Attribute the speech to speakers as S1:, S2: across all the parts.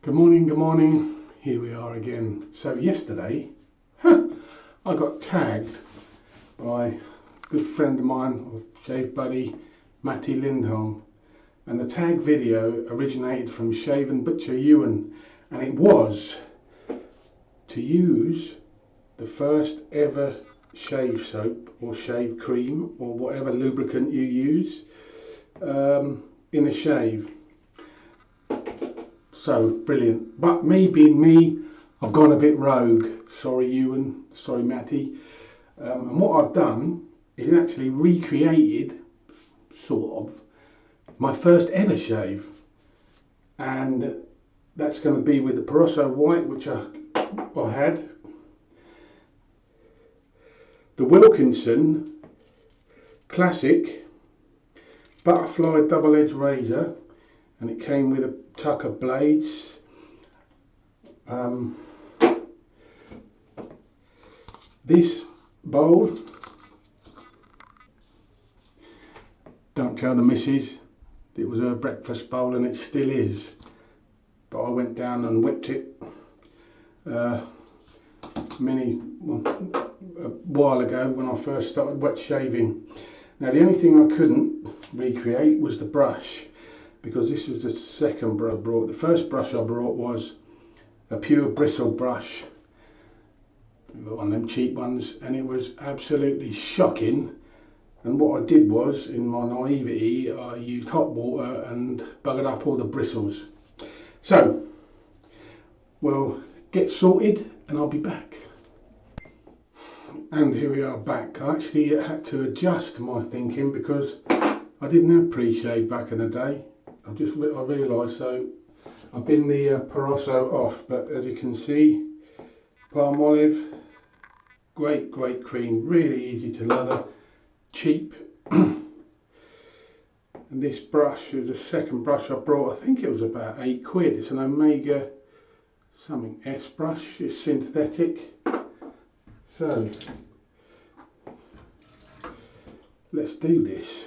S1: Good morning, good morning. Here we are again. So yesterday, I got tagged by a good friend of mine, shave buddy, Matti and the tag video originated from Shave and Butcher Ewan, and it was to use the first ever shave soap or shave cream or whatever lubricant you use in a shave. So brilliant, but me being me, I've gone a bit rogue. Sorry Ewan, sorry Matty. And what I've done is actually recreated, sort of, my first ever shave. And that's going to be with the Parosso White, which I had. The Wilkinson Classic Butterfly double-edged razor, and it came with a tuck of blades. This bowl, don't tell the missus, it was her breakfast bowl and it still is, but I went down and whipped it a while ago when I first started wet shaving. Now the only thing I couldn't recreate was the brush, because this was the second brush I brought. The first brush I brought was a pure bristle brush, one of them cheap ones, and it was absolutely shocking. And what I did was, in my naivety, I used hot water and buggered up all the bristles. So we'll get sorted and I'll be back. And here we are back. I actually had to adjust my thinking because I didn't have pre-shave back in the day. I realised, so I've been the Parosso off, but as you can see, palm olive, great cream, really easy to lather, cheap. And this brush is the second brush I brought. I think it was about £8. It's an Omega something S brush. It's synthetic. So let's do this.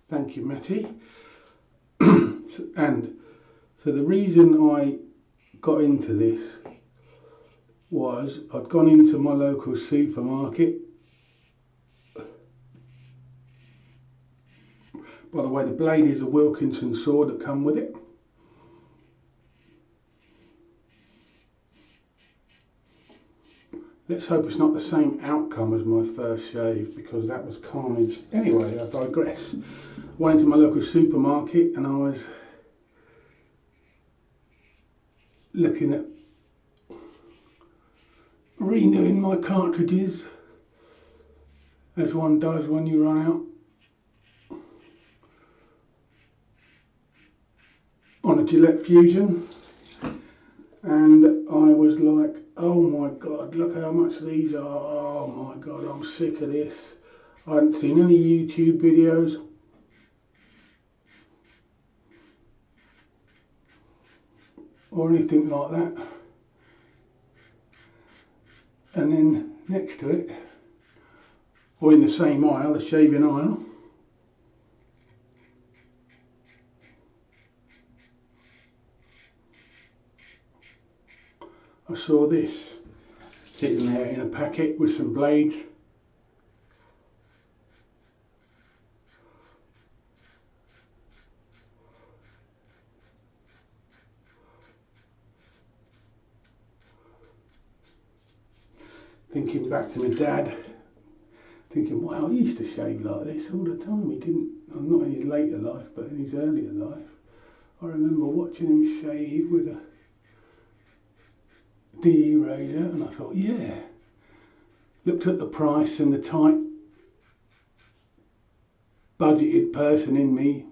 S1: Thank you, Matty. And so the reason I got into this was I'd gone into my local supermarket. By the way, the blade is a Wilkinson sword that come with it. Let's hope it's not the same outcome as my first shave, because that was carnage. Anyway, I digress. Went into my local supermarket and I was looking at renewing my cartridges, as one does when you run out, on a Gillette Fusion, and I was like, oh my god, look how much these are. Oh my god, I'm sick of this. I hadn't seen any YouTube videos. Or anything like that. And then next to it, or in the same aisle, the shaving aisle, I saw this sitting there in a packet with some blades. Thinking back to my dad, thinking, wow, he used to shave like this all the time. He didn't, not in his later life, but in his earlier life. I remember watching him shave with a DE razor, and I thought, yeah. Looked at the price and the tight budgeted person in me,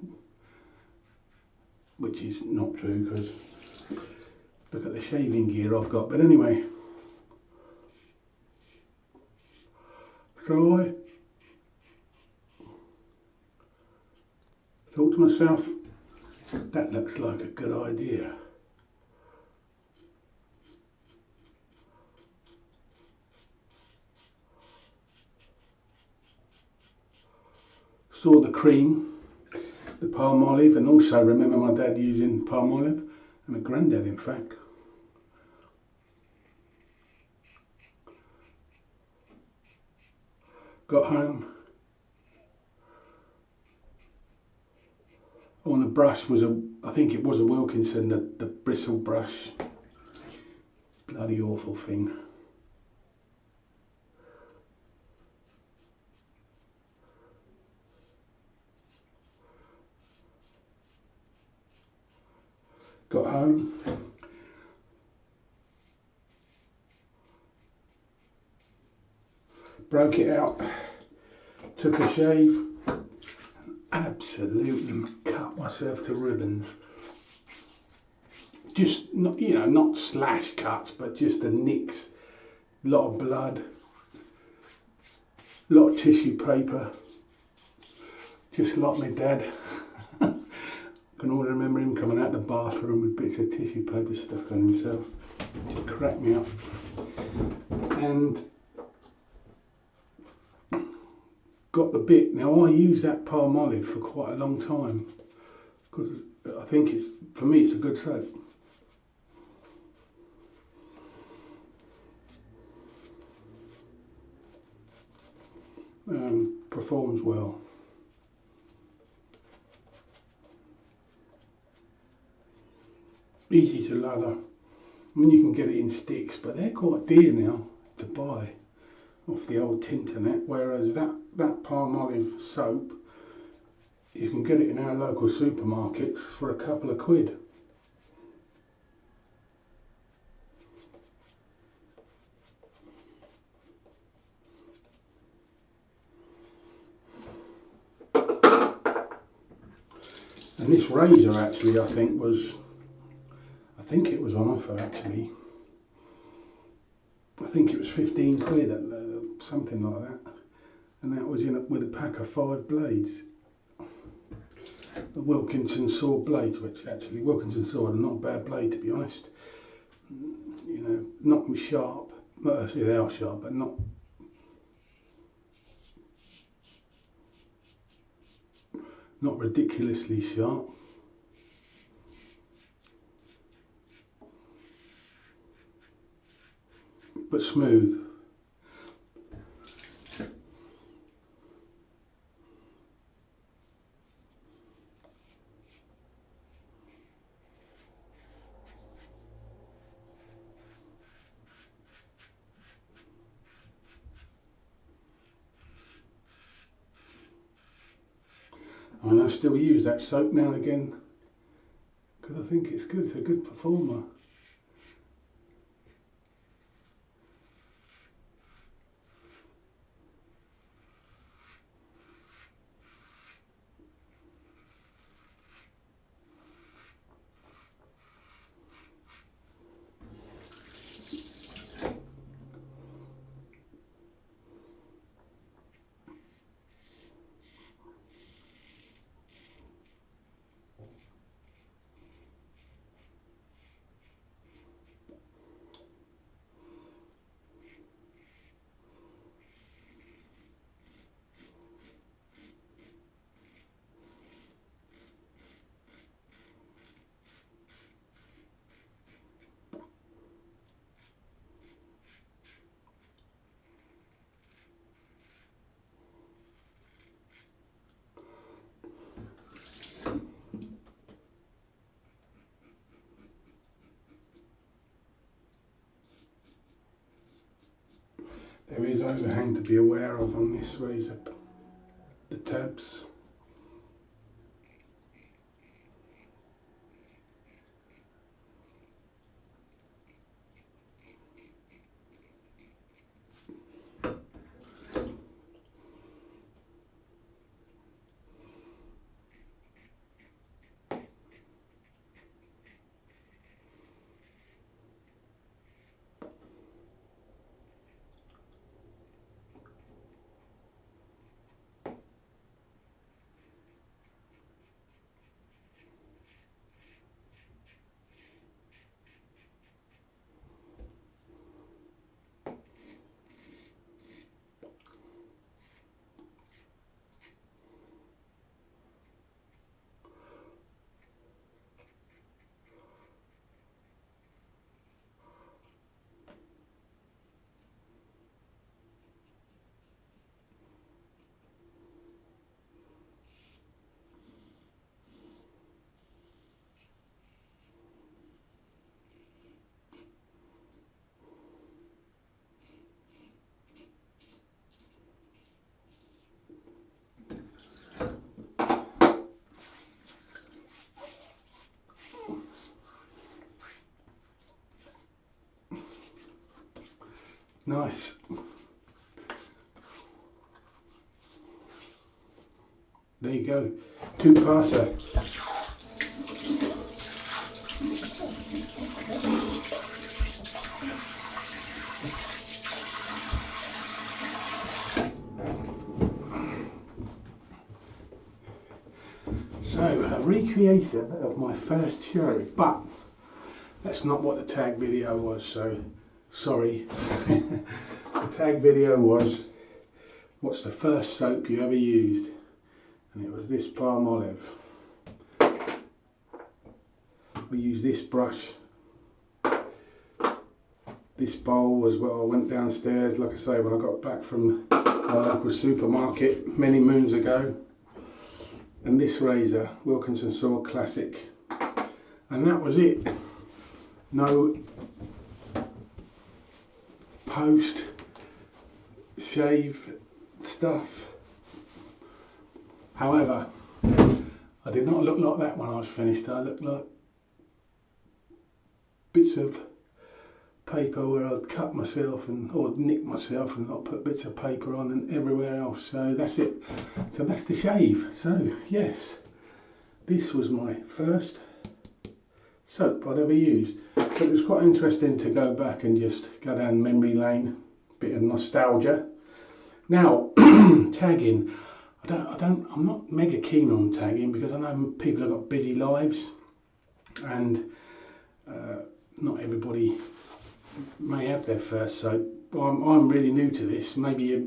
S1: which is not true because look at the shaving gear I've got. But anyway, so I thought to myself, that looks like a good idea. Saw the cream, the palm olive, and also remember my dad using palm olive, and a granddad in fact. Got home. Oh, and the brush was I think it was a Wilkinson, the bristle brush. Bloody awful thing. Got home. Broke it out. Took a shave. Absolutely cut myself to ribbons. Just not, you know, not slash cuts, but just the nicks. A lot of blood. A lot of tissue paper. Just like my dad. I can always remember him coming out the bathroom with bits of tissue paper stuck on himself. It cracked me up. And got the bit. Now I use that palm olive for quite a long time because I think it's, for me, it's a good soap. Performs well. Easy to lather. I mean, you can get it in sticks, but they're quite dear now to buy off the old Tinternet, whereas that palm olive soap, you can get it in our local supermarkets for a couple of quid. And this razor actually, I think it was on offer actually. I think it was 15 quid, something like that. And that was in with a pack of 5 blades. The Wilkinson saw blades, which actually Wilkinson saw are not a bad blade to be honest. You know, not sharp. Well, actually they are sharp, but not ridiculously sharp. But smooth. And I still use that soap now and again because I think it's good. It's a good performer. There is overhang to be aware of on this razor, the tabs. Nice. There you go, 2-passer. So, a recreation of my first show, but that's not what the tag video was, so sorry. The tag video was, what's the first soap you ever used? And it was this palm olive. We used this brush. This bowl was what I went downstairs, like I say, when I got back from my local supermarket many moons ago. And this razor, Wilkinson Sword Classic. And that was it. No post shave stuff. However, I did not look like that when I was finished. I looked like bits of paper where I'd cut myself or nick myself and not put bits of paper on and everywhere else. So that's it. So that's the shave. So yes, this was my first soap I'd ever used. But it was quite interesting to go back and just go down memory lane, bit of nostalgia. Now, tagging. I'm not mega keen on tagging because I know people have got busy lives and not everybody may have their first soap. I'm really new to this, maybe a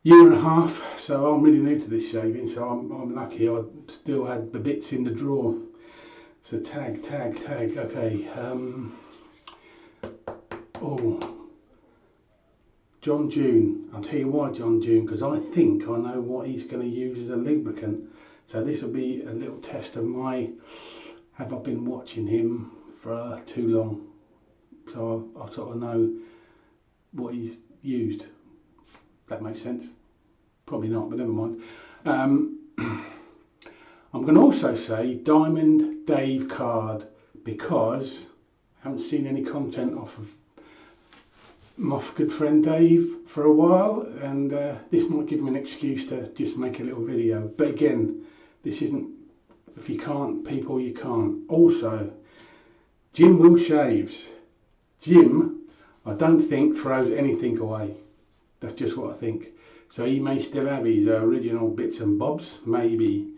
S1: year and a half, so I'm really new to this shaving, so I'm lucky I still had the bits in the drawer. So tag, okay. John June. I'll tell you why John June, because I think I know what he's going to use as a lubricant. So this will be a little test of have I been watching him for too long? So I sort of know what he's used. That makes sense? Probably not, but never mind. I'm going to also say Diamond Dave card because I haven't seen any content off of my good friend Dave for a while, and this might give me an excuse to just make a little video. But again, this isn't, if you can't, people, you can't. Also, Jim will shaves. Jim, I don't think throws anything away. That's just what I think. So he may still have his original bits and bobs, maybe,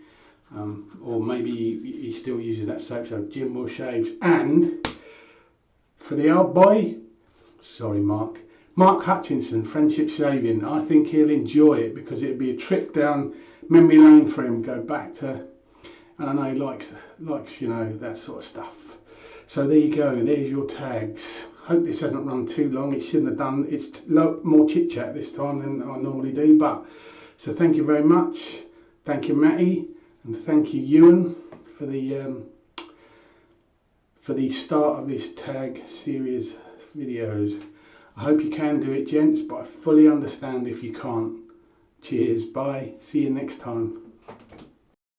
S1: or maybe he still uses that soap. So Jim will shaves. And for the old boy, sorry Mark Hutchinson, Friendship Shaving, I think he'll enjoy it because it'd be a trip down memory lane for him, go back to, and I know he likes you know, that sort of stuff. So there you go, there's your tags. Hope this hasn't run too long. It shouldn't have done. It's more chit chat this time than I normally do, but so thank you very much. Thank you Matti, and thank you Ewan for the start of this tag series videos. I hope you can do it, gents, but I fully understand if you can't. Cheers, bye, see you next time.